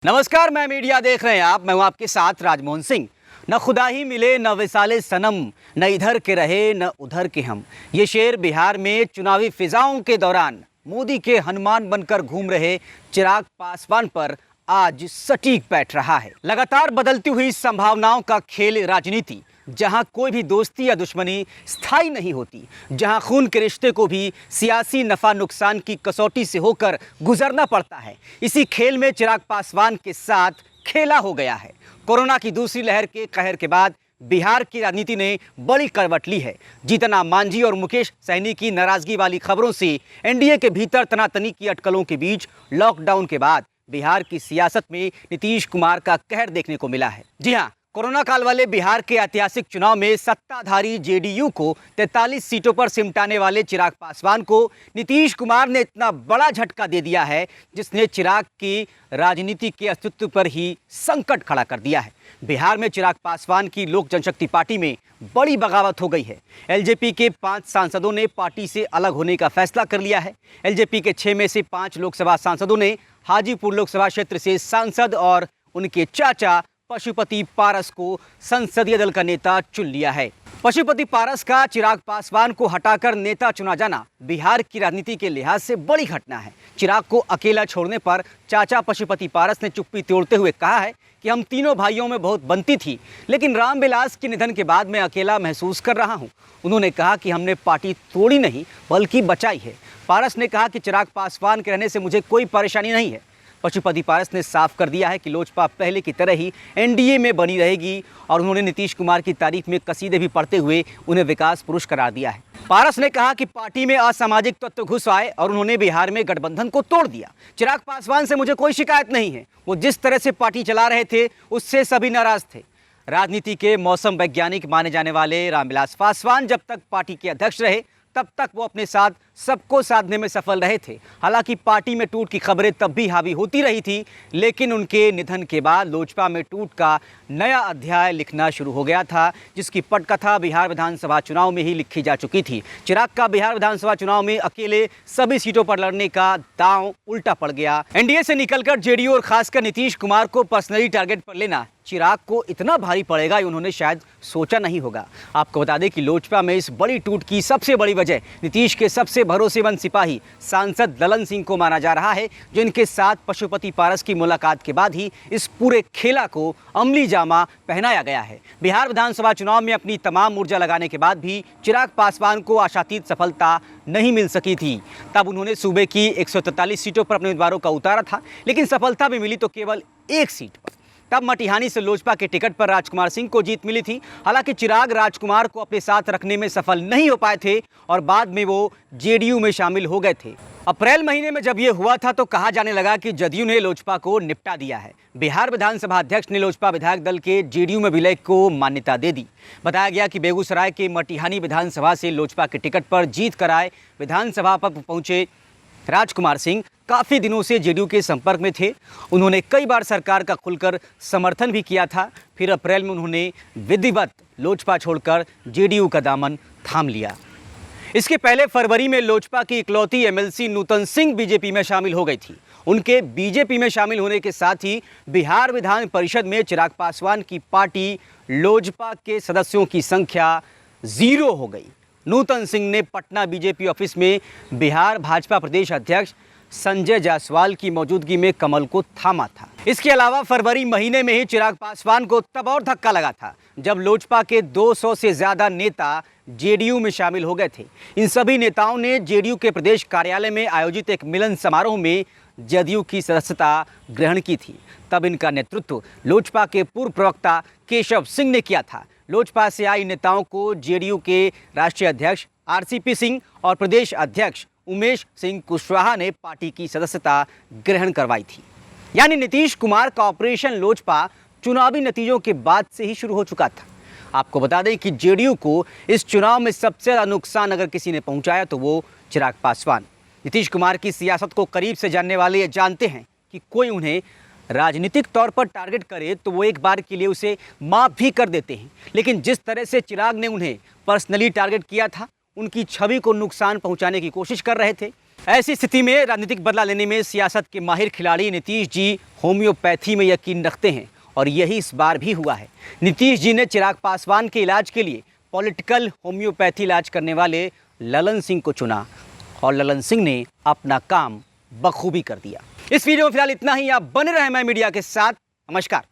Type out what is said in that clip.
नमस्कार, मैं मीडिया देख रहे हैं आप। मैं हूं आपके साथ राजमोहन सिंह। न खुदा ही मिले न विसाले सनम, न इधर के रहे न उधर के हम। ये शेर बिहार में चुनावी फिजाओं के दौरान मोदी के हनुमान बनकर घूम रहे चिराग पासवान पर आज सटीक बैठ रहा है। लगातार बदलती हुई संभावनाओं का खेल राजनीति, जहां कोई भी दोस्ती या दुश्मनी स्थायी नहीं होती, जहां खून के रिश्ते को भी सियासी नफा नुकसान की कसौटी से होकर गुजरना पड़ता है। इसी खेल में चिराग पासवान के साथ खेला हो गया है। कोरोना की दूसरी लहर के कहर के बाद बिहार की राजनीति ने बड़ी करवट ली है। जीतन मांझी और मुकेश सहनी की नाराजगी वाली खबरों से एनडीए के भीतर तनातनी की अटकलों के बीच लॉकडाउन के बाद बिहार की सियासत में नीतीश कुमार का कहर देखने को मिला है। जी हाँ, कोरोना काल वाले बिहार के ऐतिहासिक चुनाव में सत्ताधारी जेडीयू को 43 सीटों पर सिमटाने वाले चिराग पासवान को नीतीश कुमार ने इतना बड़ा झटका दे दिया है, जिसने चिराग की राजनीति के अस्तित्व पर ही संकट खड़ा कर दिया है। बिहार में चिराग पासवान की लोक जनशक्ति पार्टी में बड़ी बगावत हो गई है। एलजेपी के 5 सांसदों ने पार्टी से अलग होने का फैसला कर लिया है। एलजेपी के 6 में से 5 लोकसभा सांसदों ने हाजीपुर लोकसभा क्षेत्र से सांसद और उनके चाचा पशुपति पारस को संसदीय दल का नेता चुन लिया है। पशुपति पारस का चिराग पासवान को हटाकर नेता चुना जाना बिहार की राजनीति के लिहाज से बड़ी घटना है। चिराग को अकेला छोड़ने पर चाचा पशुपति पारस ने चुप्पी तोड़ते हुए कहा है कि हम तीनों भाइयों में बहुत बनती थी, लेकिन रामविलास के निधन के बाद मैं अकेला महसूस कर रहा हूं। उन्होंने कहा कि हमने पार्टी तोड़ी नहीं बल्कि बचाई है। पारस ने कहा कि चिराग पासवान के रहने से मुझे कोई परेशानी नहीं है। पशुपति पारस ने साफ कर दिया है कि लोजपा पहले की तरह ही एनडीए में बनी रहेगी और उन्होंने नीतीश कुमार की तारीफ में कसीदे भी पढ़ते हुए उन्हें विकास पुरुष करार दिया है। पारस ने कहा कि पार्टी में असामाजिक तत्व घुस आए और उन्होंने बिहार में गठबंधन को तोड़ दिया। चिराग पासवान से मुझे कोई शिकायत नहीं है। वो जिस तरह से पार्टी चला रहे थे उससे सभी नाराज थे। राजनीति के मौसम वैज्ञानिक माने जाने वाले रामविलास पासवान जब तक पार्टी के अध्यक्ष रहे तब तक वो अपने साथ सबको साधने में सफल रहे थे। हालांकि पार्टी में टूट की खबरें तब भी हावी होती रही थी, लेकिन उनके निधन के बाद लोजपा में टूट का नया अध्याय लिखना शुरू हो गया था, जिसकी पटकथा बिहार विधानसभा चुनाव में ही लिखी जा चुकी थी। चिराग का बिहार विधानसभा चुनाव में अकेले सभी सीटों पर लड़ने का दांव उल्टा पड़ गया। एनडीए से निकलकर जेडीयू और खासकर नीतीश कुमार को पर्सनली टारगेट पर लेना चिराग को इतना भारी पड़ेगा, उन्होंने शायद सोचा नहीं होगा। आपको बता दें कि लोजपा में इस बड़ी टूट की सबसे बड़ी वजह नीतीश के सबसे भरोसेमंद सिपाही सांसद ललन सिंह को माना जा रहा है, जिनके साथ पशुपति पारस की मुलाकात के बाद ही इस पूरे खेला को अमली जामा पहनाया गया है। बिहार विधानसभा चुनाव में अपनी तमाम ऊर्जा लगाने के बाद भी चिराग पासवान को आशातीत सफलता नहीं मिल सकी थी। तब उन्होंने सूबे की 143 सीटों पर अपने उम्मीदवारों का उतारा था, लेकिन सफलता भी मिली तो केवल 1 सीट पर। तब मटिहानी से लोजपा के टिकट पर राजकुमार सिंह को जीत मिली थी। हालांकि चिराग राजकुमार को अपने साथ रखने में सफल नहीं हो पाए थे और बाद में वो जेडीयू में शामिल हो गए थे। अप्रैल महीने में जब ये हुआ था तो कहा जाने लगा कि जदयू ने लोजपा को निपटा दिया है। बिहार विधानसभा अध्यक्ष ने लोजपा विधायक दल के जेडीयू में विलय को मान्यता दे दी। बताया गया कि बेगूसराय के मटिहानी विधानसभा से लोजपा के टिकट पर जीत कर आए विधानसभा पर पहुंचे राजकुमार सिंह काफ़ी दिनों से जेडीयू के संपर्क में थे। उन्होंने कई बार सरकार का खुलकर समर्थन भी किया था। फिर अप्रैल में उन्होंने विधिवत लोजपा छोड़कर जेडीयू का दामन थाम लिया। इसके पहले फरवरी में लोजपा की इकलौती एमएलसी नूतन सिंह बीजेपी में शामिल हो गई थी। उनके बीजेपी में शामिल होने के साथ ही बिहार विधान परिषद में चिराग पासवान की पार्टी लोजपा के सदस्यों की संख्या 0 हो गई। नूतन सिंह ने पटना बीजेपी ऑफिस में बिहार भाजपा प्रदेश अध्यक्ष संजय जायसवाल की मौजूदगी में कमल को थामा था। इसके अलावा फरवरी महीने में ही चिराग पासवान को तब और धक्का लगा था जब लोजपा के 200 से ज्यादा नेता जेडीयू में शामिल हो गए थे। इन सभी नेताओं ने जेडीयू के प्रदेश कार्यालय में आयोजित एक मिलन समारोह में जदयू की सदस्यता ग्रहण की थी। तब इनका नेतृत्व लोजपा के पूर्व प्रवक्ता केशव सिंह ने किया था। लोजपा से आई नेताओं को जेडीयू के राष्ट्रीय अध्यक्ष आरसीपी सिंह और प्रदेश अध्यक्ष उमेश सिंह कुशवाहा ने पार्टी की सदस्यता ग्रहण करवाई थी। यानी नीतीश कुमार का ऑपरेशन लोजपा चुनावी नतीजों के बाद से ही शुरू हो चुका था। आपको बता दें कि जेडीयू को इस चुनाव में सबसे ज़्यादा नुकसान अगर किसी ने पहुंचाया तो वो चिराग पासवान। नीतीश कुमार की सियासत को करीब से जानने वाले ये जानते हैं कि कोई उन्हें राजनीतिक तौर पर टारगेट करे तो वो एक बार के लिए उसे माफ़ भी कर देते हैं, लेकिन जिस तरह से चिराग ने उन्हें पर्सनली टारगेट किया था, उनकी छवि को नुकसान पहुंचाने की कोशिश कर रहे थे। ऐसी स्थिति में राजनीतिक बदला लेने में सियासत के माहिर खिलाड़ी नीतीश जी होम्योपैथी में यकीन रखते हैं और यही इस बार भी हुआ है। नीतीश जी ने चिराग पासवान के इलाज के लिए पॉलिटिकल होम्योपैथी इलाज करने वाले ललन सिंह को चुना और ललन सिंह ने अपना काम बखूबी कर दिया। इस वीडियो में फिलहाल इतना ही। आप बने रहे मैं मीडिया के साथ। नमस्कार।